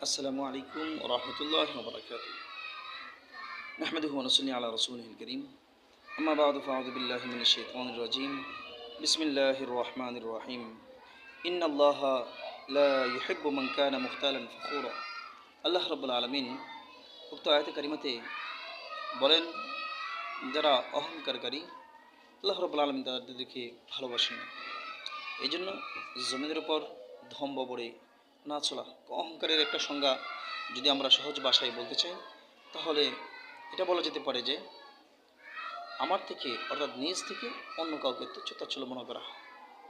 আসসালামু আলাইকুম ওয়া রাহমাতুল্লাহি ওয়া বারাকাতুহু। নাহমাদুহু ওয়া নুসাল্লি আলা রাসূলিহিল কারীম। আম্মা বা'দু ফাআউযু বিল্লাহি মিনাশ শাইতানির রাজীম। বিসমিল্লাহির রাহমানির রাহিম। ইন্নাল্লাহা লা ইউহিব্বু মান কানা মুখতালান ফখুরা। আল্লাহ রাব্বুল আলামিন উক্ত আয়াতে কারিমাতে বলেন, যারা অহংকারী আল্লাহ রাব্বুল আলামিন তাদেরকে ভালোবাসেন না। এই জন্য জমিনের উপর ধম্ব বড়ে না চলা। অহংকারের একটা সংজ্ঞা যদি আমরা সহজ ভাষায় বলতে চাই, তাহলে এটা বলা যেতে পারে যে আমার থেকে অর্থাৎ নিজ থেকে অন্য কাউকে তুচ্ছ-তাচ্ছিল্য মনে করা,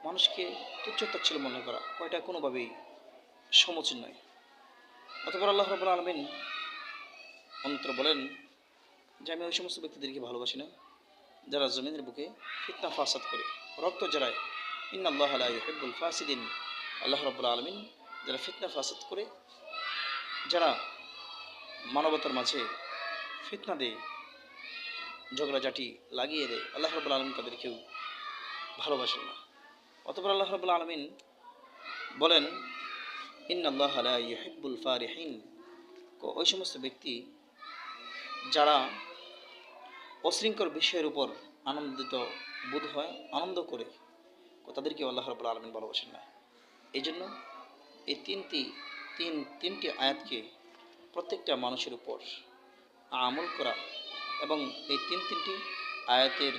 মানুষকে তুচ্ছ-তাচ্ছিল্য মনে করা, এটা কোনোভাবেই সমীচীন নয়। অতঃপর আল্লাহ রাব্বুল আলামিন অন্যত্র বলেন যে আমি ওই সমস্ত ব্যক্তিদেরকে ভালোবাসি না যারা জমিনের বুকে ফিতনা ফাসাদ করে, রক্ত জড়ায়। ইন্নাল্লাহা লা ইউহিব্বুল ফাসিদিন। আল্লাহ রাব্বুল আলামিন যারা ফিতনা ফাসাদ করে, যারা মানবতার মাঝে ফিতনা দেয়, ঝগড়াঝাটি লাগিয়ে দেয়, আল্লাহ রাব্বুল আলামিন তাদেরকেও ভালোবাসেন না। অতঃপর আল্লাহ রাব্বুল আলামিন বলেন, ইন্নাল্লাহা লা ইউহিব্বুল ফারিহিন। ওই সমস্ত ব্যক্তি যারা অশৃঙ্খল বিষয়ের উপর আনন্দিত বোধ হয়, আনন্দ করে, তাদেরকে আল্লাহ রাব্বুল আলামিন ভালোবাসেন না। এই জন্য এই তিনটি আয়াতকে প্রত্যেকটা মানুষের উপর আমল করা এবং এই তিনটি আয়াতের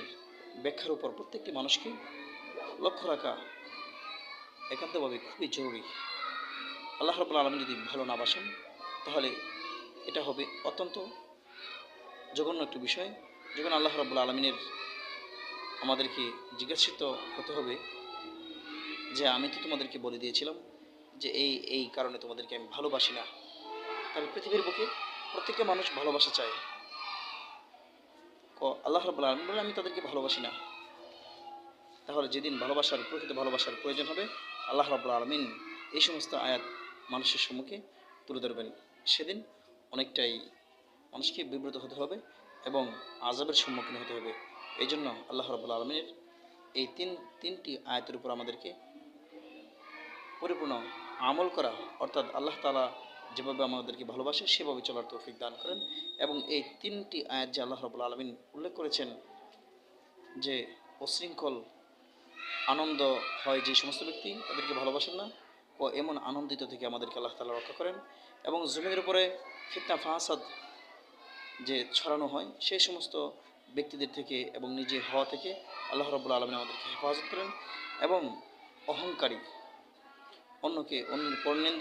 ব্যাখ্যার উপর প্রত্যেকটি মানুষকে লক্ষ্য রাখা একান্তভাবে খুবই জরুরি। আল্লাহ রাব্বুল আলামিন যদি ভালো না বাসেন, তাহলে এটা হবে অত্যন্ত জঘন্য একটি বিষয়। যখন আল্লাহ রাব্বুল আলামিনের আমাদেরকে জিজ্ঞাসিত হতে হবে যে আমি তো তোমাদেরকে বলে দিয়েছিলাম যে এই কারণে তোমাদেরকে আমি ভালোবাসি না। তাহলে পৃথিবীর বুকে প্রত্যেকটা মানুষ ভালোবাসা চায়। আল্লাহ রাব্বুল আলামিন বলেন আমি তাদেরকে ভালোবাসি না। তাহলে যেদিন প্রকৃত ভালোবাসার প্রয়োজন হবে, আল্লাহ রাব্বুল আলামিন এই সমস্ত আয়াত মানুষের সম্মুখে তুলে ধরবেন। সেদিন অনেকটাই মানুষকে বিব্রত হতে হবে এবং আযাবের সম্মুখীন হতে হবে। এই জন্য আল্লাহ রাব্বুল আলামিনের এই তিনটি আয়াতের উপর আমাদেরকে পরিপূর্ণ আমল করা, অর্থাৎ আল্লাহ তাআলা যেভাবে আমাদেরকে ভালোবাসে সেভাবে চলার তৌফিক দান করেন। এবং এই তিনটি আয়াত যে আল্লাহ রাব্বুল আলামিন উল্লেখ করেছেন যে অশৃঙ্খল আনন্দ হয় যে সমস্ত ব্যক্তি, তাদেরকে ভালোবাসেন না, এমন আনন্দিত থেকে আমাদেরকে আল্লাহ তাআলা রক্ষা করেন। এবং জমিনের উপরে ফিতনা ফাসাদ যে ছড়ানো হয় সেই সমস্ত ব্যক্তিদের থেকে এবং নিজে হওয়া থেকে আল্লাহ রাব্বুল আলামিন আমাদেরকে হেফাজত করেন। এবং অহংকারী, অন্যের পরনিন্দা